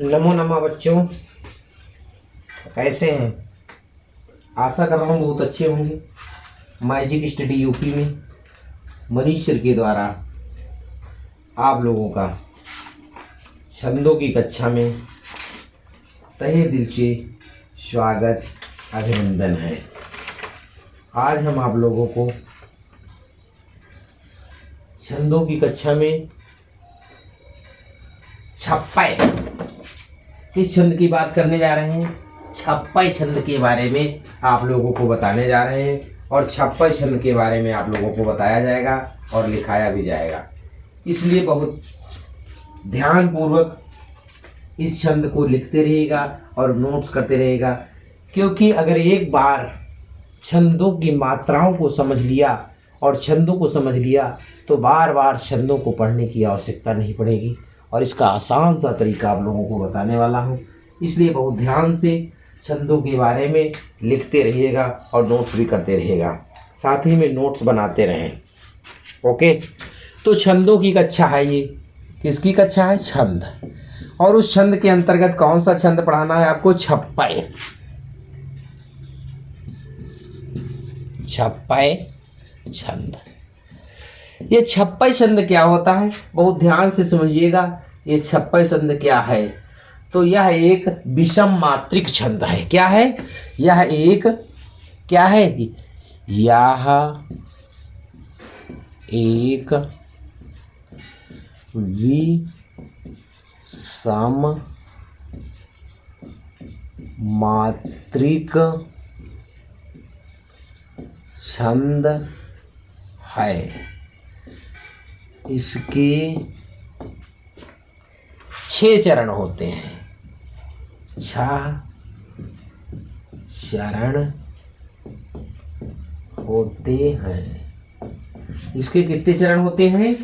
नमो नमः बच्चों, कैसे हैं? आशा कर रहा हूँ बहुत अच्छे होंगे। मैजिक स्टडी यूपी में मनीष सर के द्वारा आप लोगों का छंदों की कक्षा में तहे दिल से स्वागत अभिनंदन है। आज हम आप लोगों को छंदों की कक्षा में छप्पय इस छंद की बात करने जा रहे हैं। छप्पय छंद के बारे में आप लोगों को बताने जा रहे हैं और छप्पय छंद के बारे में आप लोगों को बताया जाएगा और लिखाया भी जाएगा। इसलिए बहुत ध्यानपूर्वक इस छंद को लिखते रहिएगा और नोट्स करते रहिएगा, क्योंकि अगर एक बार छंदों की मात्राओं को समझ लिया और छंदों को समझ लिया तो बार बार छंदों को पढ़ने की आवश्यकता नहीं पड़ेगी। और इसका आसान सा तरीका आप लोगों को बताने वाला हूँ, इसलिए बहुत ध्यान से छंदों के बारे में लिखते रहिएगा और नोट्स भी करते रहिएगा, साथ ही में नोट्स बनाते रहें। ओके, तो छंदों की कक्षा है ये। किसकी कक्षा है? छंद। और उस छंद के अंतर्गत कौन सा छंद पढ़ाना है आपको? छप्पय। छप्पय छंद। ये छप्पय छंद क्या होता है? बहुत ध्यान से समझिएगा। ये छप्पय छंद क्या है? तो यह एक विषम मात्रिक छंद है। क्या है? यह एक क्या है? यह एक विषम मात्रिक छंद है। इसके 6 चरण होते हैं। 6 चरण होते हैं। इसके कितने चरण होते हैं?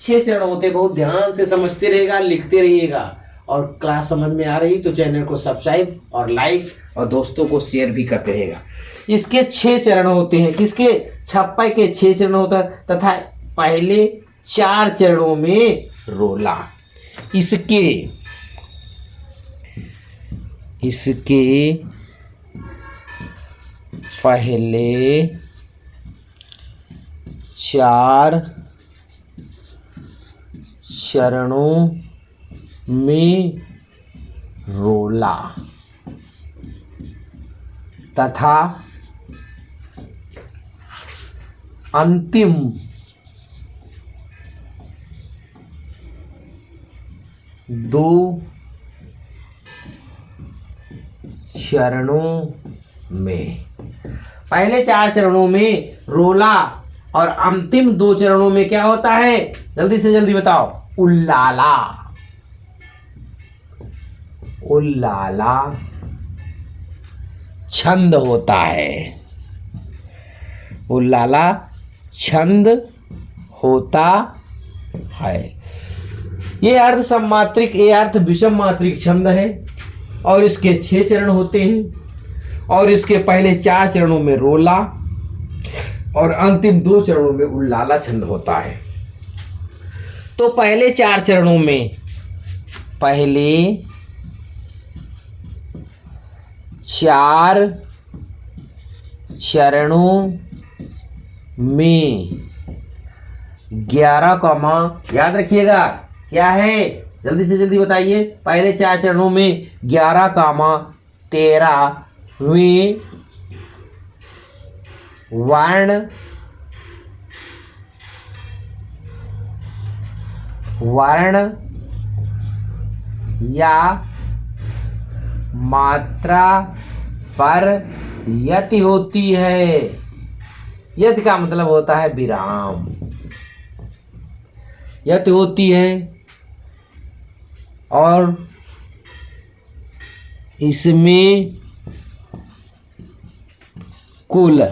6 चरण होते हैं। बहुत ध्यान से समझते रहेगा, लिखते रहिएगा। और क्लास समझ में आ रही तो चैनल को सब्सक्राइब और लाइक और दोस्तों को शेयर भी करते रहेगा। इसके 6 चरण होते हैं। किसके? छप्पय के 6 चरण होता है तथा पहले 4 चरणों में रोला। इसके पहले 4 चरणों में रोला तथा अंतिम 2 चरणों में। पहले 4 चरणों में रोला और अंतिम 2 चरणों में क्या होता है? जल्दी से जल्दी बताओ। उल्लाला। उल्लाला छंद होता है। उल्लाला छंद होता है। ये अर्ध सममात्रिक, ये अर्ध विषम मात्रिक छंद है और इसके 6 चरण होते हैं। और इसके पहले 4 चरणों में रोला और अंतिम 2 चरणों में उल्लाला छंद होता है। तो पहले 4 चरणों में, पहले 4 चरणों में 11 कॉमा, याद रखिएगा क्या है? जल्दी से जल्दी बताइए। पहले 4 चरणों में 11 कामा 13वें वर्ण या मात्रा पर यति होती है। यति का मतलब होता है विराम। यति होती है और इसमें कुल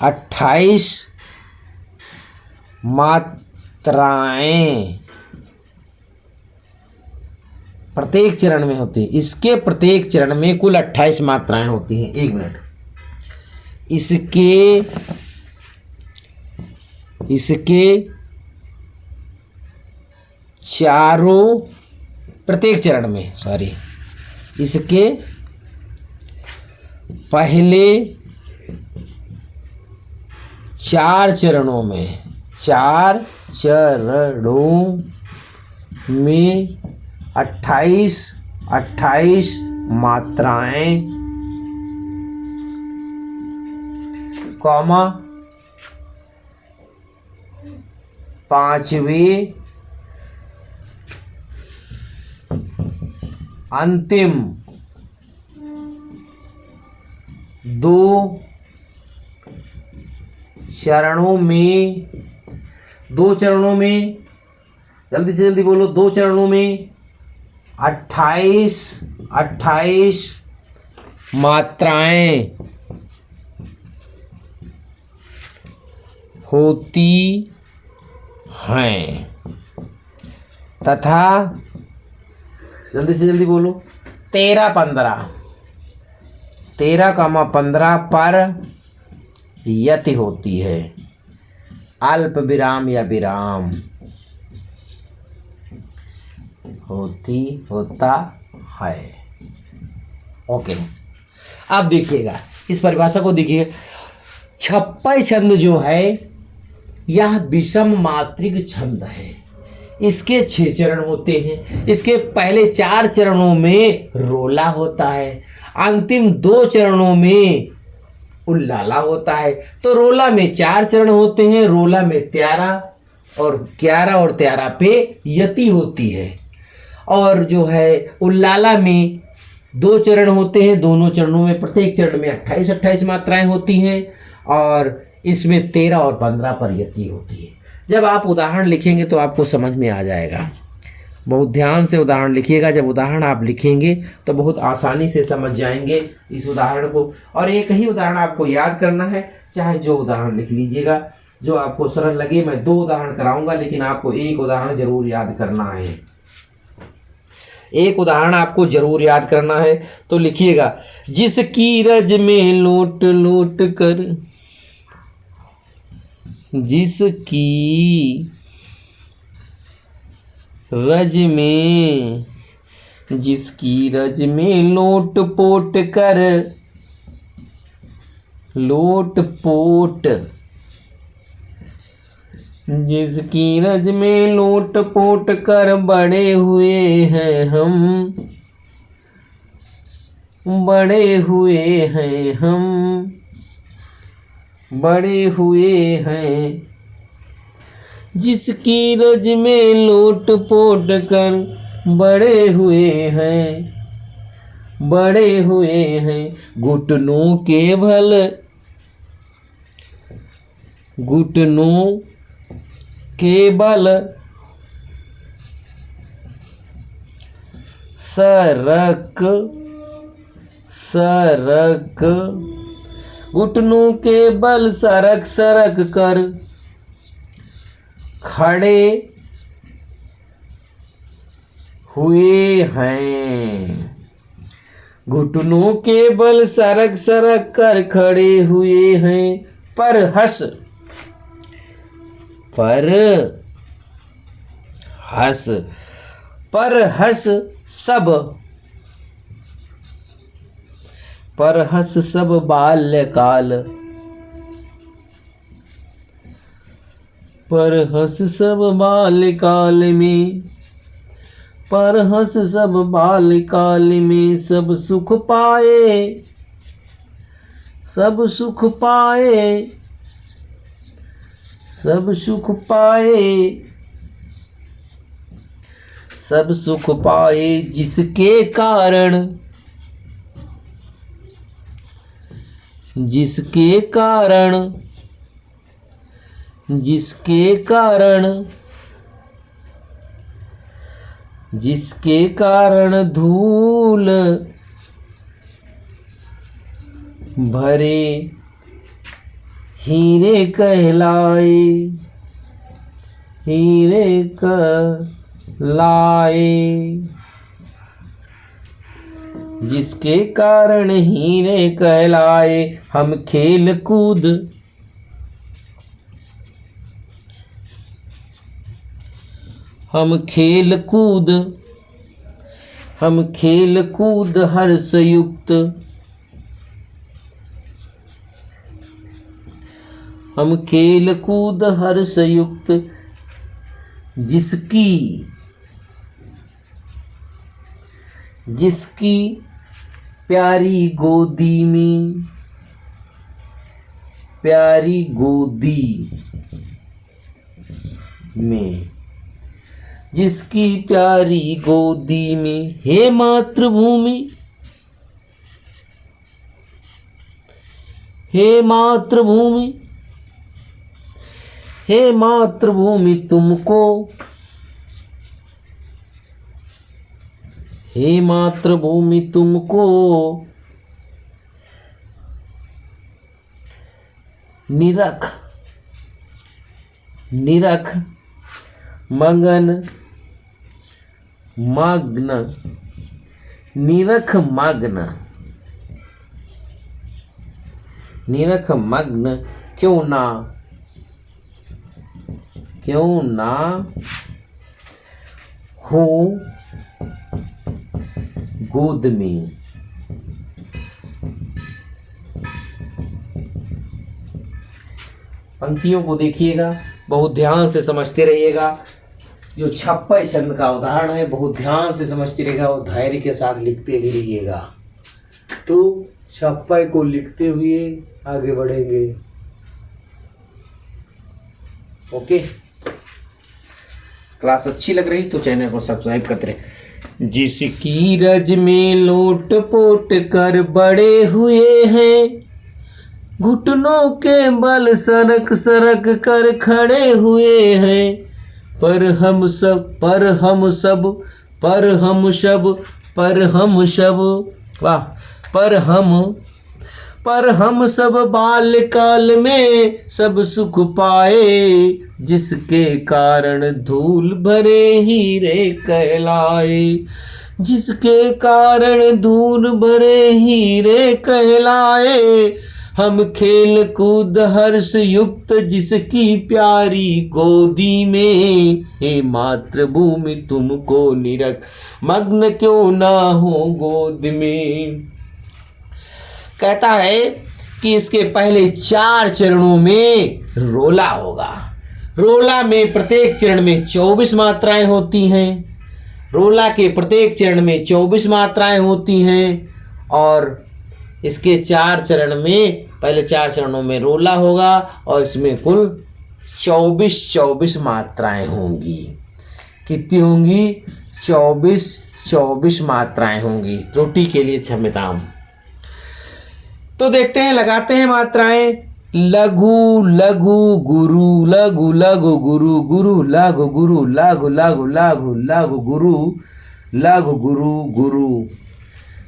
28 मात्राएं प्रत्येक चरण में होती है। इसके प्रत्येक चरण में कुल 28 मात्राएं होती हैं। 1 मिनट। इसके इसके चारों, प्रत्येक चरण में, सॉरी, इसके पहले 4 चरणों में, 4 चरणों में 28 मात्राएं, कॉमा, 5वें अंतिम 2 चरणों में, 2 चरणों में, जल्दी से जल्दी बोलो, 2 चरणों में 28 मात्राएं होती हैं तथा, जल्दी से जल्दी बोलो, 13-15 पर यति होती है, अल्प विराम या विराम होता है। ओके, अब देखिएगा इस परिभाषा को, देखिए छप्पई छंद जो है यह विषम मात्रिक छंद है। इसके 6 चरण होते हैं। इसके पहले 4 चरणों में रोला होता है, अंतिम 2 चरणों में उल्लाला होता है। तो रोला में 4 चरण होते हैं, रोला में 13 और 11 और 13 पे यति होती है। और जो है उल्लाला में 2 चरण होते हैं, दोनों चरणों में, प्रत्येक चरण में 28 मात्राएं होती हैं और इसमें 13 और 15 पर यति होती है। जब आप उदाहरण लिखेंगे तो आपको समझ में आ जाएगा। बहुत ध्यान से उदाहरण लिखिएगा। जब उदाहरण आप लिखेंगे तो बहुत आसानी से समझ जाएंगे इस उदाहरण को। और एक ही उदाहरण आपको याद करना है, चाहे जो उदाहरण लिख लीजिएगा जो आपको सरल लगे। मैं 2 उदाहरण कराऊंगा लेकिन आपको एक उदाहरण जरूर याद करना है। एक उदाहरण आपको जरूर याद करना है, तो लिखिएगा, जिसकी रज में लूट लूट कर, जिसकी रज में, जिसकी रज में लोट पोट कर, लोट पोट, जिसकी रज में लोट पोट कर बड़े हुए हैं हम, बड़े हुए हैं हम, बड़े हुए हैं, जिसकी रज में लोट पोट कर बड़े हुए हैं, बड़े हुए हैं, घुटनों के बल, घुटनों के बल सरक सरक, घुटनों के बल सरक सरक कर खड़े हुए हैं, घुटनों के बल सरक सरक कर खड़े हुए हैं, पर हंस, पर हंस, पर हंस सब, पर हंस सब बाल्यकाल, पर हंस सब बाल्यकाल में, पर हंस सब बाल्यकाल में, सब सुख पाए, सब सुख पाए, सब सुख पाए, सब सुख पाए, जिसके कारण, जिसके कारण, जिसके कारण, जिसके कारण धूल भरे हीरे कहलाए, हीरे कहलाए, जिसके कारण हीरे कहलाए, हम खेल कूद, हम खेल कूद हर्ष युक्त, हम खेल कूद हर्ष युक्त, जिसकी प्यारी गोदी में जिसकी प्यारी गोदी में, हे मातृभूमि, हे मातृभूमि, हे मातृभूमि तुमको, हे मातृभूमि तुमको निरख मगन क्यों ना हो गोद में। पंक्तियों को देखिएगा, बहुत ध्यान से समझते रहिएगा। जो छप्पा छंद का उदाहरण है बहुत ध्यान से समझते रहिएगा और धैर्य के साथ लिखते भी रहिएगा। तो छप्पा को लिखते हुए आगे बढ़ेंगे। ओके, क्लास अच्छी लग रही तो चैनल को सब्सक्राइब करते रहे। जिसकी रज में लोट पोट कर बड़े हुए हैं, घुटनों के बल सरक सरक कर खड़े हुए हैं, पर हम सब बाल्यकाल में सब सुख पाए, जिसके कारण धूल भरे हीरे कहलाए, जिसके कारण धूल भरे हीरे कहलाए। हम खेल कूद हर्ष युक्त जिसकी प्यारी गोदी में, हे मातृभूमि तुमको निरख मग्न क्यों ना हो गोद में। कहता है कि इसके पहले 4 चरणों में रोला होगा। रोला में प्रत्येक चरण में 24 मात्राएं होती हैं। रोला के प्रत्येक चरण में 24 मात्राएं होती हैं और इसके 4 चरण में, पहले 4 चरणों में रोला होगा और इसमें कुल 24 मात्राएं होंगी। कितनी होंगी? 24 मात्राएं होंगी। त्रुटि के लिए क्षम्यताम। तो देखते हैं, लगाते हैं मात्राएं। लघु लघु गुरु, लघु लघु गुरु, गुरु लघु गुरु, लघु लघु लघु लघु गुरु, लघु गुरु गुरु।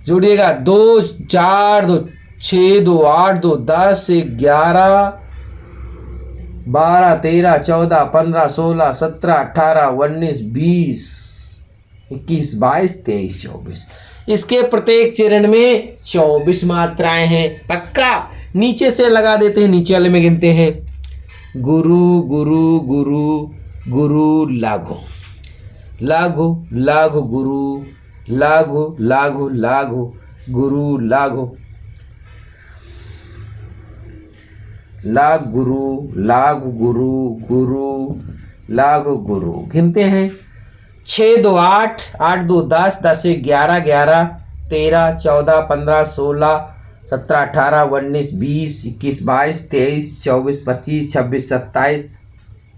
जोड़िएगा 2 4 2 6 2 8 2 10 11 12 13 14 15 16 17 18 19 20 21 22 23 24। इसके प्रत्येक चरण में 24 मात्राएं हैं। पक्का नीचे से लगा देते हैं, नीचे वाले में गिनते हैं। गुरु गुरु गुरु गुरु लाघु, लाघु लाघु गुरु, लाघु लाघु लाघु गुरु, लाघु लाघ गुरु, लाघ गुरु, गुरु लाघु गुरु। गिनते हैं 6 2 8 8 2 10 10 11 11 13 14 15 16 17 18 19 20 21 22 23 24 25 26 27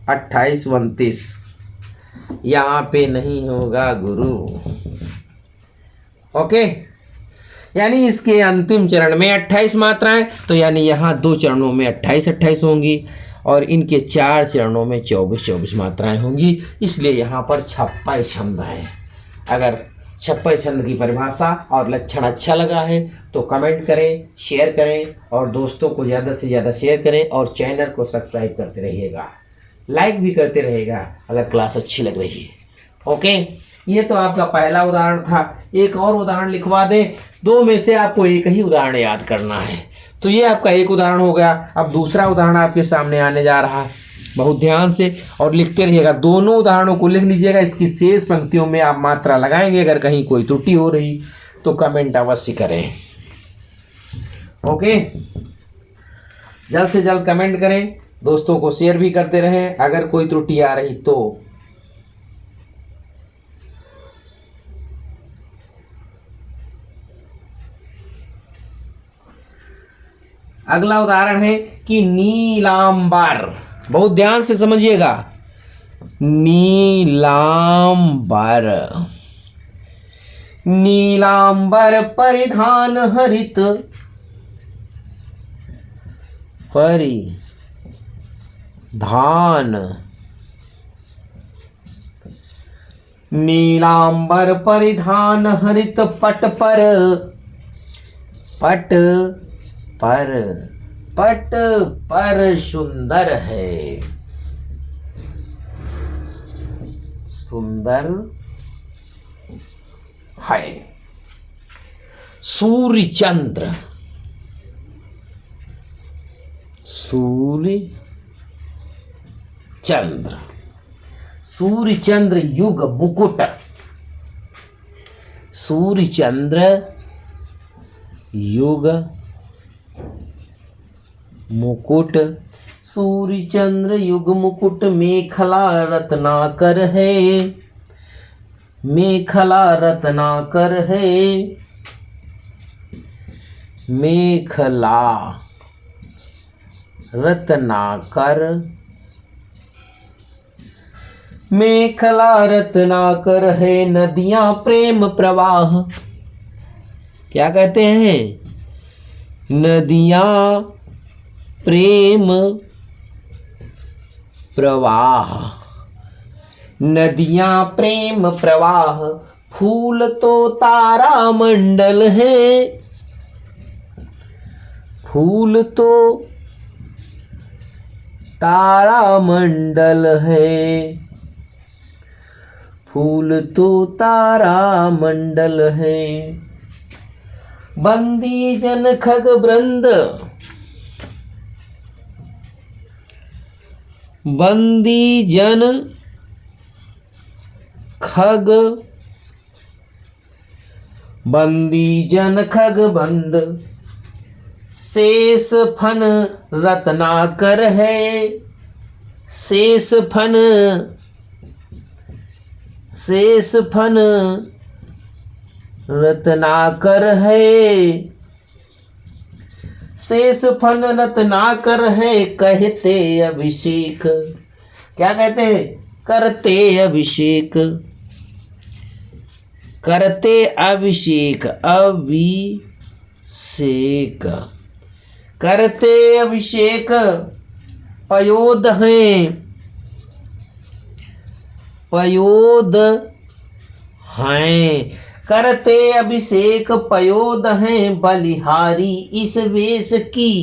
28 29। यहाँ पे नहीं होगा गुरु। ओके, यानी इसके अंतिम चरण में 28 मात्राएं, तो यानी यहाँ 2 चरणों में 28 होंगी और इनके 4 चरणों में 24 मात्राएं होंगी। इसलिए यहाँ पर 56 छंद है। अगर 56 छंद की परिभाषा और लक्षण अच्छा लगा है तो कमेंट करें, शेयर करें और दोस्तों को ज़्यादा से ज़्यादा शेयर करें और चैनल को सब्सक्राइब करते रहिएगा, लाइक भी करते रहिएगा अगर क्लास अच्छी लग रही है। ओके, ये तो आपका पहला उदाहरण था। एक और उदाहरण लिखवा दें। 2 में से आपको एक ही उदाहरण याद करना है। तो ये आपका एक उदाहरण हो गया। अब दूसरा उदाहरण आपके सामने आने जा रहा है। बहुत ध्यान से और लिखते रहिएगा। दोनों उदाहरणों को लिख लीजिएगा। इसकी शेष पंक्तियों में आप मात्रा लगाएंगे। अगर कहीं कोई त्रुटि हो रही तो कमेंट अवश्य करें। ओके, जल्द से जल्द कमेंट करें, दोस्तों को शेयर भी करते रहें अगर कोई त्रुटि आ रही तो। अगला उदाहरण है कि नीलांबर। बहुत ध्यान से समझिएगा। नीलांबर, नीलांबर परिधान हरित, परिधान, नीलांबर परिधान हरित पट पर, पट पर सुंदर है, सुंदर है। सूर्य चंद्र, सूर्य चंद्र, सूर्य चंद्र युग मुकुट, सूर्य चंद्र युग मुकुट, सूर्य चंद्र युग मुकुट मेखला रत्नाकर है, मेखला रत्नाकर है, मेखला रत्नाकर, मेखला रत्नाकर है। नदियां प्रेम प्रवाह, क्या कहते हैं? नदियां प्रेम प्रवाह, नदियां प्रेम प्रवाह। फूल तो तारा मंडल है, फूल तो तारा मंडल है, फूल तो तारा मंडल है। बंदी जन खग वृंद, बंदी जन खग, बंदी जन खग बंद, शेष फन रत्नाकर है, शेष फन, शेष फन रत्नाकर है, शेष फन रत्नाकर है। कहते अभिषेक, क्या कहते हैं? करते अभिषेक, करते अभिषेक, अभिषेक, करते अभिषेक। पयोद हैं, पयोद हैं, करते अभिषेक पयोद हैं। बलिहारी इस वेश की,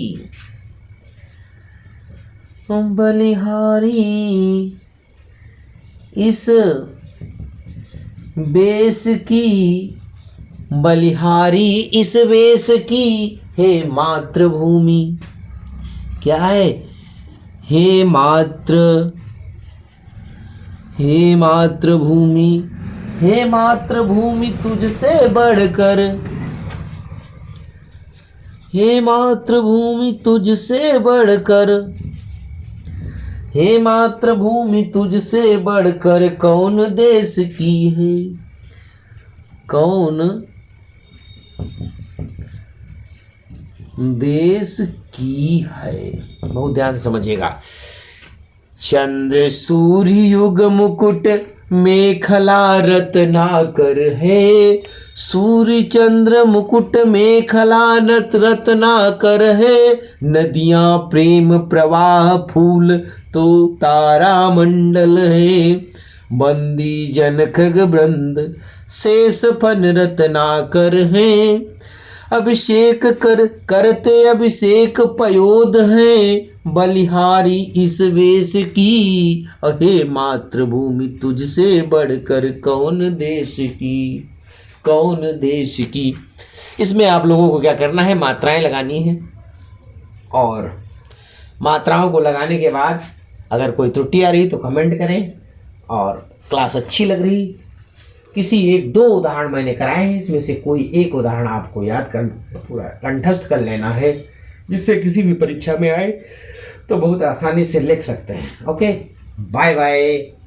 बलिहारी इस वेश की, बलिहारी इस वेश की। हे मातृभूमि, क्या है? हे मातृभूमि, हे मातृभूमि तुझसे बढ़कर, हे मातृभूमि तुझसे बढ़कर, हे मातृभूमि तुझसे बढ़कर कौन देश की है, कौन देश की है। बहुत ध्यान से समझिएगा। चंद्र सूर्य युग मुकुट मेखला रत्नाकर है, सूर्य चंद्र मुकुट मेखला रत्नाकर है। नदियां प्रेम प्रवाह, फूल तो तारा मंडल है। बंदी जन खग वृंद, शेष फन रत्नाकर है। अभिषेक करते अभिषेक पयोद हैं। बलिहारी इस वेश की, अहे मातृभूमि तुझसे बढ़कर कौन देश की, कौन देश की। इसमें आप लोगों को क्या करना है? मात्राएं लगानी है और मात्राओं को लगाने के बाद अगर कोई त्रुटि आ रही तो कमेंट करें, और क्लास अच्छी लग रही, किसी 1-2 उदाहरण मैंने कराए हैं, इसमें से कोई एक उदाहरण आपको याद कर पूरा कंठस्थ कर लेना है, जिससे किसी भी परीक्षा में आए तो बहुत आसानी से लिख सकते हैं। Okay, bye bye.